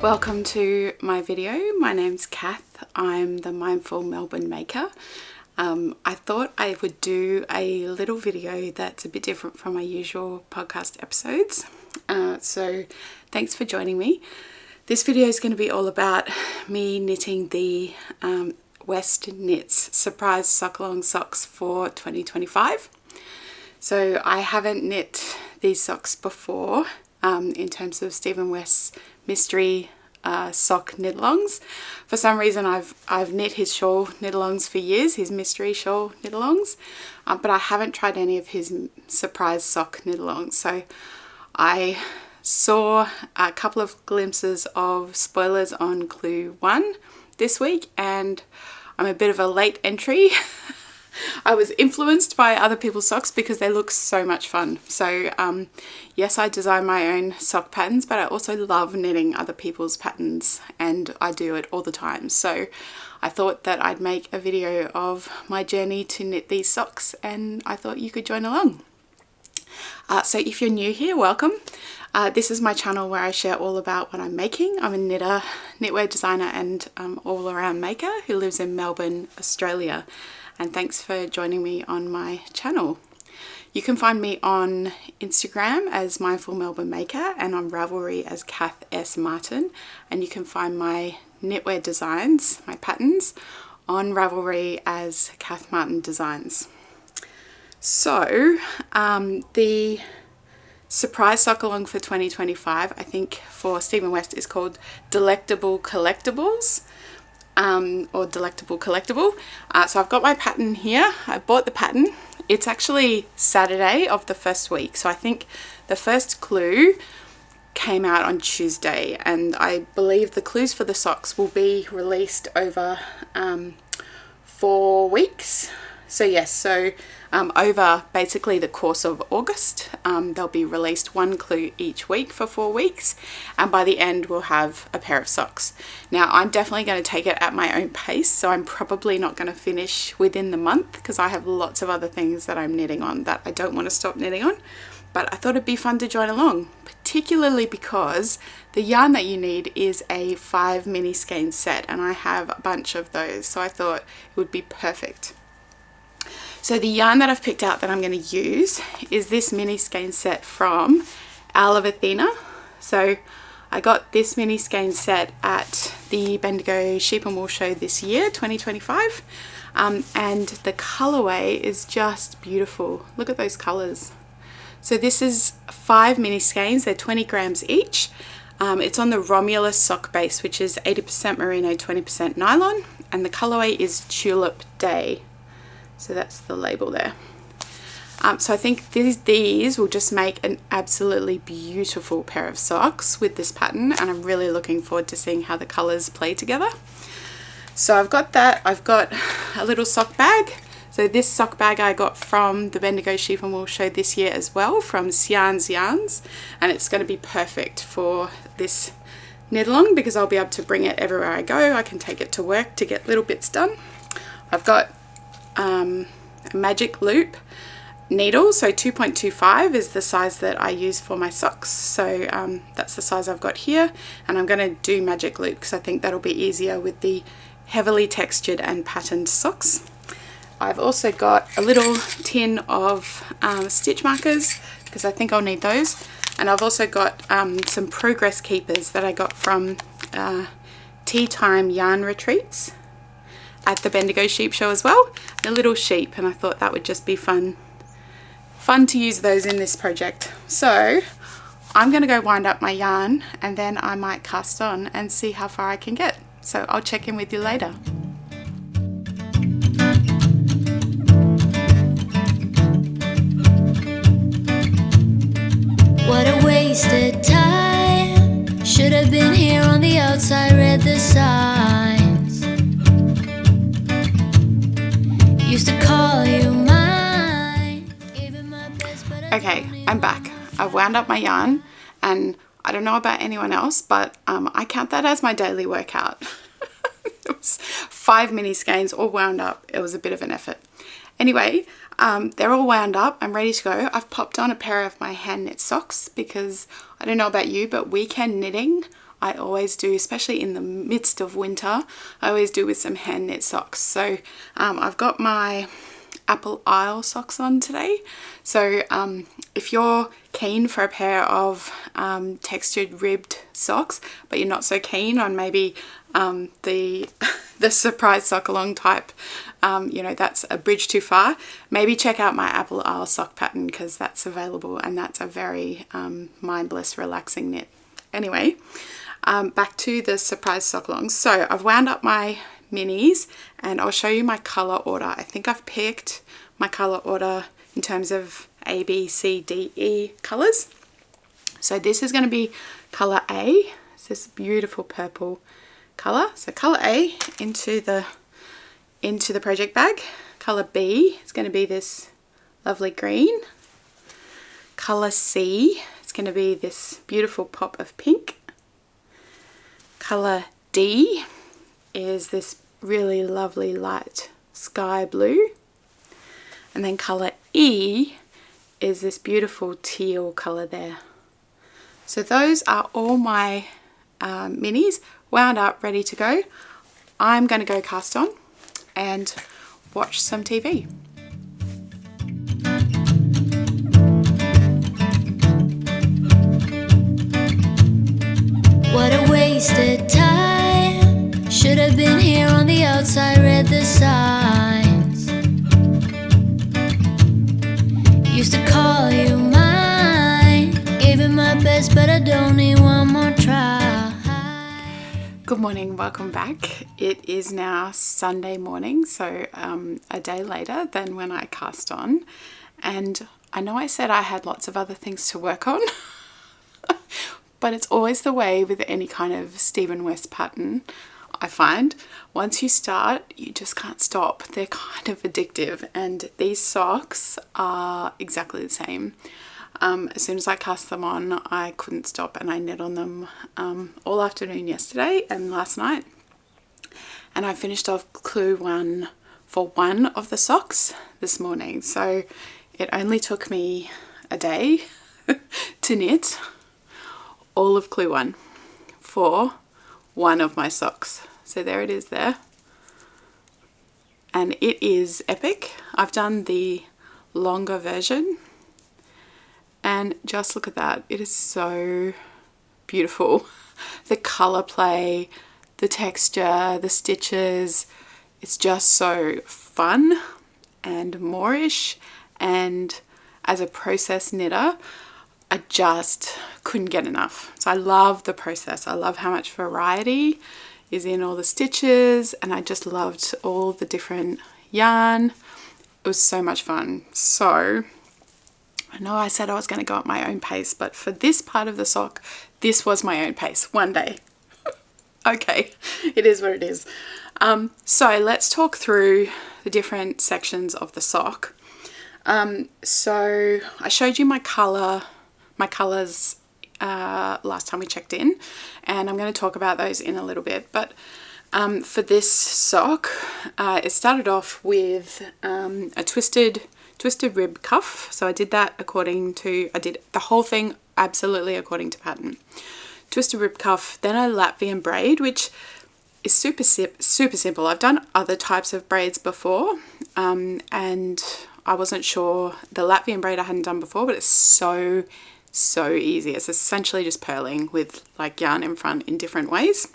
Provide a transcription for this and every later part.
Welcome to my video. My name's Kath. I'm the Mindful Melbourne maker. I thought I would do a little video that's a bit different from my usual podcast episodes. So thanks for joining me. This video is going to be all about me knitting the Westknits Surprise Sock Along socks for 2025. So I haven't knit these socks before in terms of Stephen West's mystery sock knit-alongs. For some reason I've knit his shawl knit-alongs for years, his mystery shawl knit-alongs, but I haven't tried any of his surprise sock knit-alongs. So I saw a couple of glimpses of spoilers on Clue 1 this week, and I'm a bit of a late entry. I was influenced by other people's socks because they look so much fun. So yes, I design my own sock patterns, but I also love knitting other people's patterns, and I do it all the time. So I thought that I'd make a video of my journey to knit these socks, and I thought you could join along. So if you're new here, welcome. This is my channel where I share all about what I'm making. I'm a knitter, knitwear designer, and all-around maker who lives in Melbourne, Australia. And thanks for joining me on my channel. You can find me on Instagram as Mindful Melbourne Maker and on Ravelry as kathsmartin. And you can find my knitwear designs, my patterns, on Ravelry as kathsmartin designs. So the surprise sock along for 2025, I think for Stephen West, is called Delectable Collectibles. Or Delectable Collectible. So I've got my pattern here. I bought the pattern. It's actually Saturday of the first week. So I think the first clue came out on Tuesday, and I believe the clues for the socks will be released over 4 weeks. So yes, so over basically the course of August, they'll be released one clue each week for 4 weeks, and by the end we'll have a pair of socks. Now I'm definitely going to take it at my own pace, so I'm probably not going to finish within the month because I have lots of other things that I'm knitting on that I don't want to stop knitting on. But I thought it'd be fun to join along, particularly because the yarn that you need is a 5 mini skein set, and I have a bunch of those, so I thought it would be perfect. So the yarn that I've picked out that I'm going to use is this mini skein set from Owl of Athena. So I got this mini skein set at the Bendigo Sheep and Wool Show this year, 2025. And the colorway is just beautiful. Look at those colors. So this is 5 mini skeins. They're 20 grams each. It's on the Romulus sock base, which is 80% merino, 20% nylon. And the colorway is Tulip Day. So that's the label there. So I think these will just make an absolutely beautiful pair of socks with this pattern, and I'm really looking forward to seeing how the colors play together. So I've got that. I've got a little sock bag. So this sock bag I got from the Bendigo Sheep and Wool Show this year as well, from Sian's Yarns, and it's going to be perfect for this knit along because I'll be able to bring it everywhere I go. I can take it to work to get little bits done. I've got a magic loop needle, so 2.25 is the size that I use for my socks. So that's the size I've got here, and I'm going to do magic loop because I think that'll be easier with the heavily textured and patterned socks. I've also got a little tin of stitch markers because I think I'll need those, and I've also got some progress keepers that I got from Teatime yarn retreats at the Bendigo Sheep Show as well. A little sheep, and I thought that would just be fun to use those in this project. So I'm going to go wind up my yarn, and then I might cast on and see how far I can get. So I'll check in with you later. What a wasted time. Should have been here on the outside, read the signs. Used to call you mine. Okay, I'm back. I've wound up my yarn, and I don't know about anyone else, but I count that as my daily workout. It was 5 mini skeins all wound up. It was a bit of an effort. Anyway, they're all wound up. I'm ready to go. I've popped on a pair of my hand knit socks because I don't know about you, but weekend knitting I always do, especially in the midst of winter, I always do with some hand knit socks. So I've got my Apple Isle socks on today. So if you're keen for a pair of textured ribbed socks, but you're not so keen on maybe the surprise sock along type, you know, that's a bridge too far, maybe check out my Apple Isle sock pattern, because that's available and that's a very mindless, relaxing knit. Anyway, back to the surprise sock alongs. So I've wound up my minis and I'll show you my colour order. I think I've picked my colour order in terms of A, B, C, D, E colours. So this is going to be colour A. It's this beautiful purple colour. So colour A into the project bag. Colour B is going to be this lovely green. Colour C is going to be this beautiful pop of pink. Colour D is this really lovely light sky blue. And then colour E is this beautiful teal colour there. So those are all my minis wound up, ready to go. I'm going to go cast on and watch some TV. What a wasted time. Should have been here on the outside, read the signs. Used to call you mine. Gave it my best, but I don't need one more try. Good morning, welcome back. It is now Sunday morning, so a day later than when I cast on. And I know I said I had lots of other things to work on, but it's always the way with any kind of Stephen West pattern. I find once you start, you just can't stop. They're kind of addictive, and these socks are exactly the same. As soon as I cast them on, I couldn't stop, and I knit on them all afternoon yesterday and last night. And I finished off clue 1 for one of the socks this morning. So it only took me a day to knit all of clue 1 for one of my socks. So there it is there. And it is epic. I've done the longer version. And just look at that. It is so beautiful. The colour play, the texture, the stitches. It's just so fun and moreish. And as a process knitter, I just couldn't get enough. So I love the process. I love how much variety is in all the stitches. And I just loved all the different yarn. It was so much fun. So I know I said I was going to go at my own pace, but for this part of the sock, this was my own pace, one day. Okay, it is what it is. So let's talk through the different sections of the sock. So I showed you my colours last time we checked in, and I'm going to talk about those in a little bit. But for this sock, it started off with a twisted rib cuff. So I did that I did the whole thing absolutely according to pattern. Twisted rib cuff, then a Latvian braid, which is super simple. I've done other types of braids before, and I wasn't sure. The Latvian braid I hadn't done before, but it's so easy. It's essentially just purling with like yarn in front in different ways.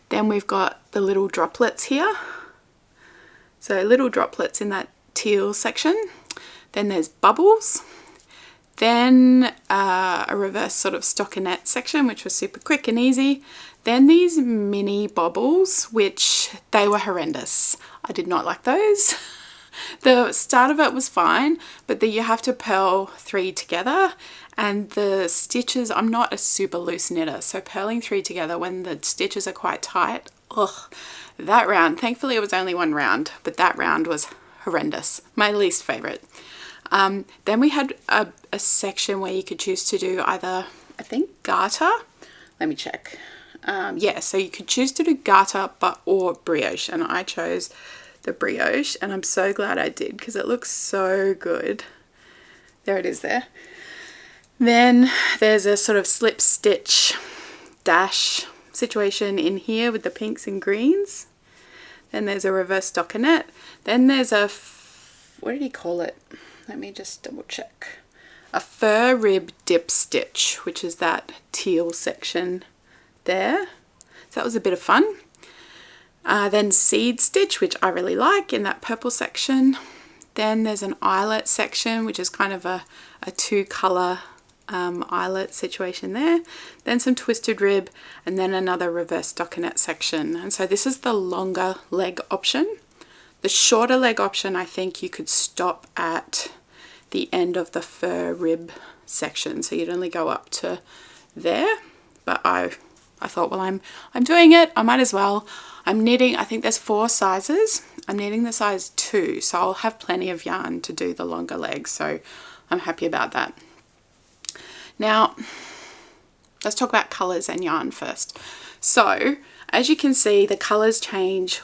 Then we've got the little droplets here. So little droplets in that teal section. Then there's bubbles. Then a reverse sort of stockinette section, which was super quick and easy. Then these mini bobbles, which they were horrendous. I did not like those. The start of it was fine, but then you have to purl 3 together, and the stitches, I'm not a super loose knitter, so purling 3 together when the stitches are quite tight, ugh, that round, thankfully it was only one round, but that round was horrendous, my least favorite. Then we had a section where you could choose to do either, I think, garter, let me check. Yeah, so you could choose to do garter or brioche, and I chose the brioche, and I'm so glad I did because it looks so good. There it is there. Then there's a sort of slip stitch dash situation in here with the pinks and greens. Then there's a reverse stockinette. Then there's a, what did he call it? Let me just double check. A fur rib dip stitch, which is that teal section there. So that was a bit of fun. Then seed stitch, which I really like, in that purple section. Then there's an eyelet section, which is kind of a two colour eyelet situation there. Then some twisted rib, and then another reverse stockinette section. And so this is the longer leg option. The shorter leg option, I think you could stop at the end of the fur rib section, so you'd only go up to there. But I thought, well, I'm doing it, I might as well. I'm knitting, I think there's 4 sizes. I'm knitting the size 2, so I'll have plenty of yarn to do the longer legs, so I'm happy about that. Now, let's talk about colours and yarn first. So, as you can see, the colours change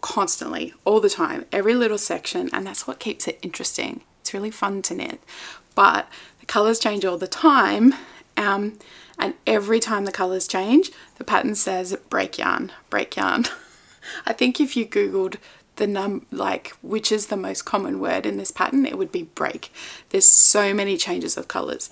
constantly, all the time, every little section, and that's what keeps it interesting. It's really fun to knit, but the colours change all the time, and every time the colours change, the pattern says break yarn, break yarn. I think if you googled the which is the most common word in this pattern, it would be break. There's so many changes of colours.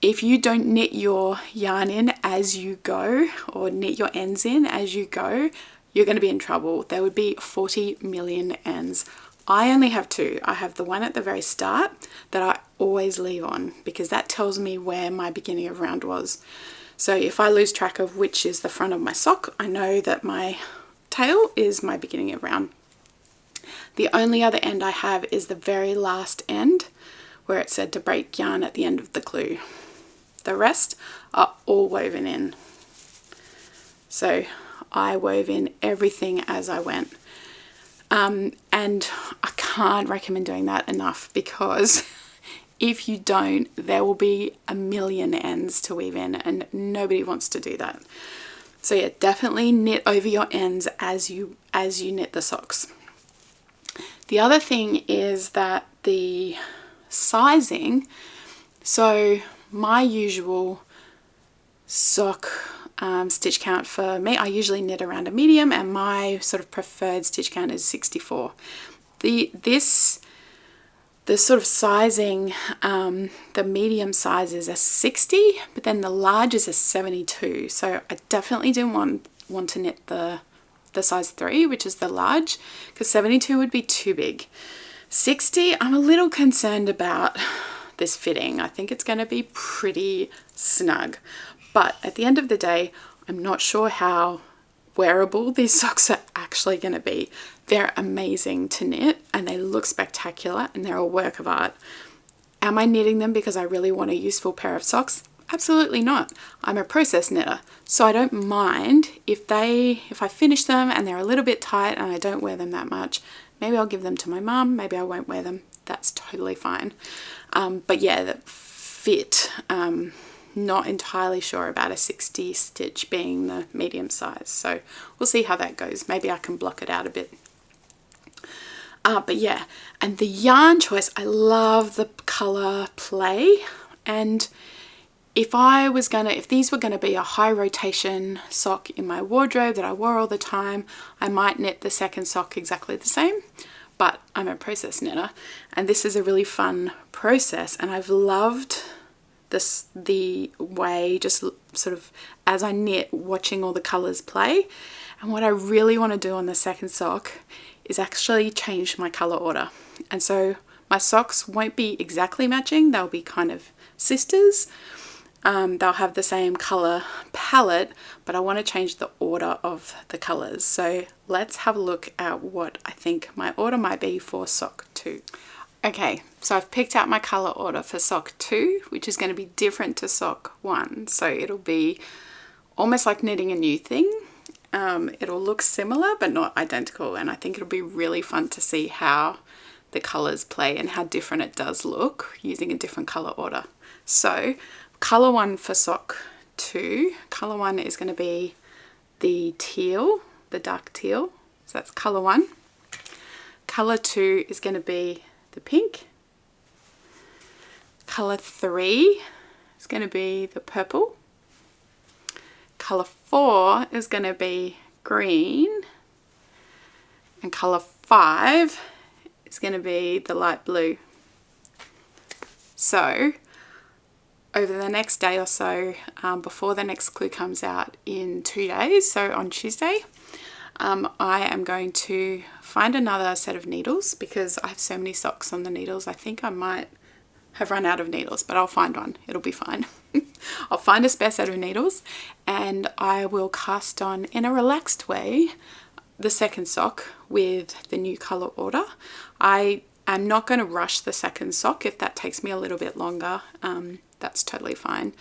If you don't knit your yarn in as you go, or knit your ends in as you go, you're going to be in trouble. There would be 40 million ends. I only have 2. I have the one at the very start that I always leave on, because that tells me where my beginning of round was. So if I lose track of which is the front of my sock, I know that my tail is my beginning of round. The only other end I have is the very last end, where it said to break yarn at the end of the clue. The rest are all woven in. So I wove in everything as I went. And I can't recommend doing that enough, because if you don't, there will be a million ends to weave in, and nobody wants to do that. So yeah, definitely knit over your ends as you knit the socks. The other thing is that the sizing, so my usual sock stitch count for me, I usually knit around a medium, and my sort of preferred stitch count is 64. The sort of sizing, the medium size is a 60, but then the large is a 72. So I definitely didn't want to knit the size 3, which is the large, because 72 would be too big. 60, I'm a little concerned about this fitting. I think it's going to be pretty snug, but at the end of the day, I'm not sure how wearable these socks are actually going to be. They're amazing to knit, and they look spectacular, and they're a work of art. Am I knitting them because I really want a useful pair of socks? Absolutely not. I'm a process knitter, so I don't mind if I finish them and they're a little bit tight and I don't wear them that much. Maybe I'll give them to my mum, maybe I won't wear them. That's totally fine. But yeah, the fit, not entirely sure about a 60 stitch being the medium size, so we'll see how that goes. Maybe I can block it out a bit. But yeah, and the yarn choice, I love the colour play, and if these were gonna be a high rotation sock in my wardrobe that I wore all the time, I might knit the second sock exactly the same, but I'm a process knitter, and this is a really fun process, and I've loved the way, just sort of as I knit, watching all the colours play. And what I really want to do on the second sock is actually change my colour order. And so my socks won't be exactly matching, they'll be kind of sisters. They'll have the same colour palette, but I want to change the order of the colours. So let's have a look at what I think my order might be for sock 2. Okay, so I've picked out my colour order for sock 2, which is going to be different to sock 1. So it'll be almost like knitting a new thing. It'll look similar but not identical, and I think it'll be really fun to see how the colours play and how different it does look using a different colour order. So colour 1 for sock 2, colour 1 is going to be the teal, the dark teal, so that's colour 1. Colour 2 is going to be the pink. Colour 3 is going to be the purple. colour 4 is going to be green, and colour 5 is going to be the light blue. So over the next day or so, before the next clue comes out in 2 days, so on Tuesday, I am going to find another set of needles because I have so many socks on the needles. I think I might have run out of needles, but I'll find one. It'll be fine. I'll find a spare set of needles and I will cast on in a relaxed way the second sock with the new colour order. I am not going to rush the second sock. If that takes me a little bit longer, that's totally fine.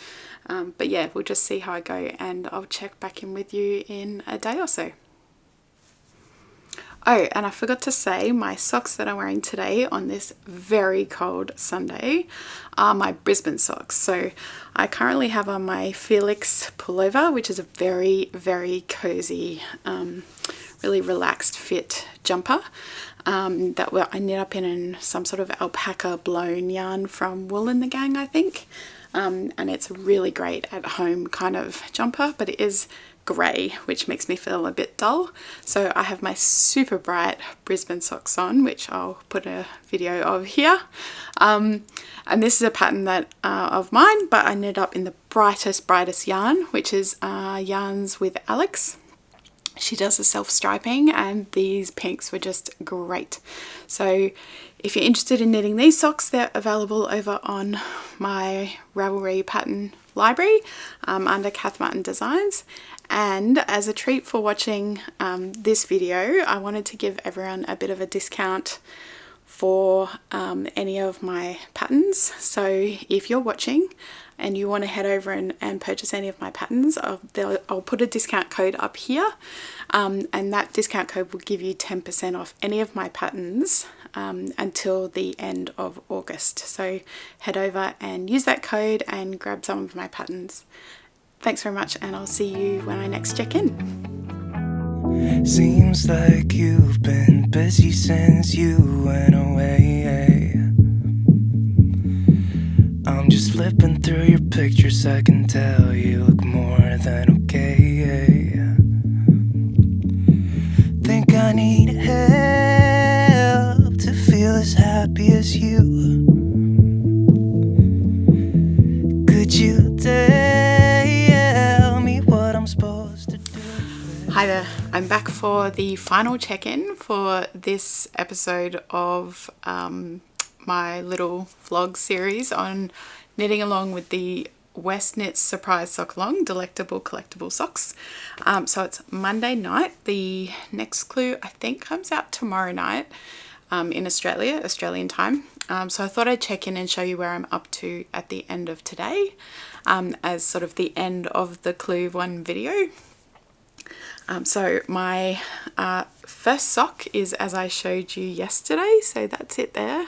But yeah, we'll just see how I go and I'll check back in with you in a day or so. Oh, and I forgot to say, my socks that I'm wearing today on this very cold Sunday are my Brisbane socks. So I currently have on my Felix pullover, which is a very, very cozy, really relaxed fit jumper that I knit up in some sort of alpaca blown yarn from Wool and the Gang, I think. And it's a really great at home kind of jumper, but it is grey, which makes me feel a bit dull. So I have my super bright Brisbane socks on, which I'll put a video of here. And this is a pattern that of mine, but I knit up in the brightest yarn, which is yarns with Alix. She does the self-striping and these pinks were just great. So if you're interested in knitting these socks, they're available over on my Ravelry pattern library under kathsmartin designs. And as a treat for watching this video, I wanted to give everyone a bit of a discount for any of my patterns. So if you're watching and you want to head over and purchase any of my patterns, I'll put a discount code up here, and that discount code will give you 10% off any of my patterns until the end of August. So head over and use that code and grab some of my patterns. Thanks very much, and I'll see you when I next check in. Seems like you've been busy since you went away. I'm just flipping through your pictures, I can tell you look more than okay. Think I need help to feel as happy as you. Could you tell me what I'm supposed to do? Hi there, I'm back for the final check-in for this episode of my little vlog series on knitting along with the Westknits Surprise Sock Along, Delectable Collectible Socks. So it's Monday night. The next clue I think comes out tomorrow night in Australian time. So I thought I'd check in and show you where I'm up to at the end of today as sort of the end of the clue 1 video. So my first sock is as I showed you yesterday, so that's it there.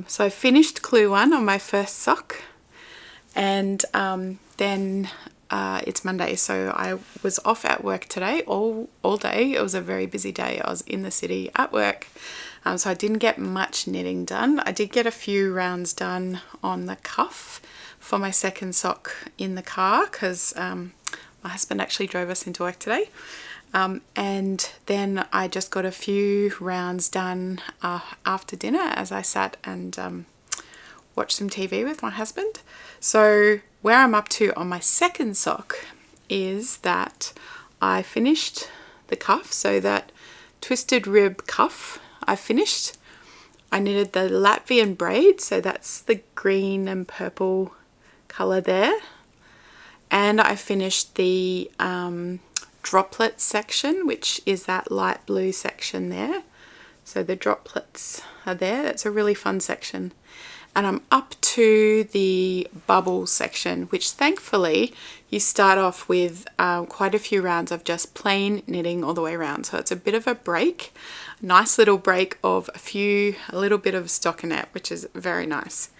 So I finished clue 1 on my first sock, and then it's Monday, so I was off at work today all day. It was a very busy day. I was in the city at work, so I didn't get much knitting done. I did get a few rounds done on the cuff for my second sock in the car because my husband actually drove us into work today. And then I just got a few rounds done after dinner as I sat and watched some TV with my husband. So where I'm up to on my second sock is that I finished the cuff, so that twisted rib cuff I finished. I knitted the Latvian braid, so that's the green and purple colour there. And I finished the droplet section, which is that light blue section there. So the droplets are there. That's a really fun section. And I'm up to the bubble section, which thankfully you start off with quite a few rounds of just plain knitting all the way around. So it's a bit of a break, nice little break of a little bit of stockinette, which is very nice.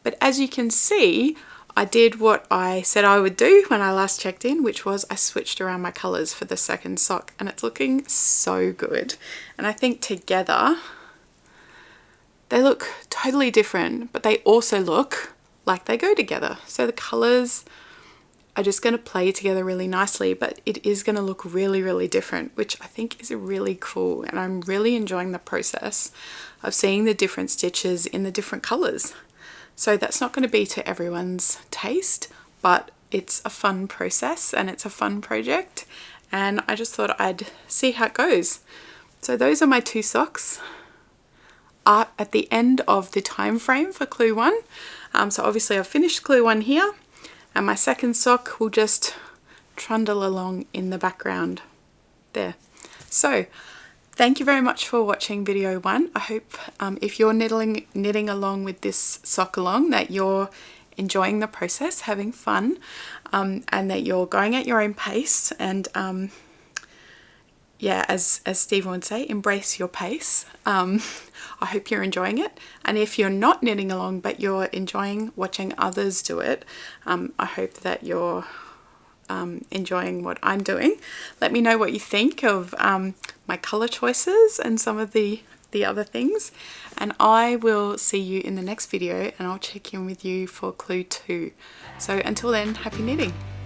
But as you can see, I did what I said I would do when I last checked in, which was I switched around my colours for the second sock, and it's looking so good. And I think together they look totally different, but they also look like they go together. So the colours are just going to play together really nicely, but it is going to look really, really different, which I think is really cool. And I'm really enjoying the process of seeing the different stitches in the different colors. So that's not going to be to everyone's taste, but it's a fun process and it's a fun project. And I just thought I'd see how it goes. So those are my 2 socks at the end of the time frame for Clue 1. So obviously I've finished Clue 1 here, and my second sock will just trundle along in the background there. So thank you very much for watching video 1. I hope if you're knitting along with this sock along that you're enjoying the process, having fun, and that you're going at your own pace, and yeah, as Stephen would say, embrace your pace. I hope you're enjoying it, and if you're not knitting along but you're enjoying watching others do it, I hope that you're enjoying what I'm doing. Let me know what you think of my colour choices and some of the other things, and I will see you in the next video, and I'll check in with you for Clue 2. So until then, happy knitting!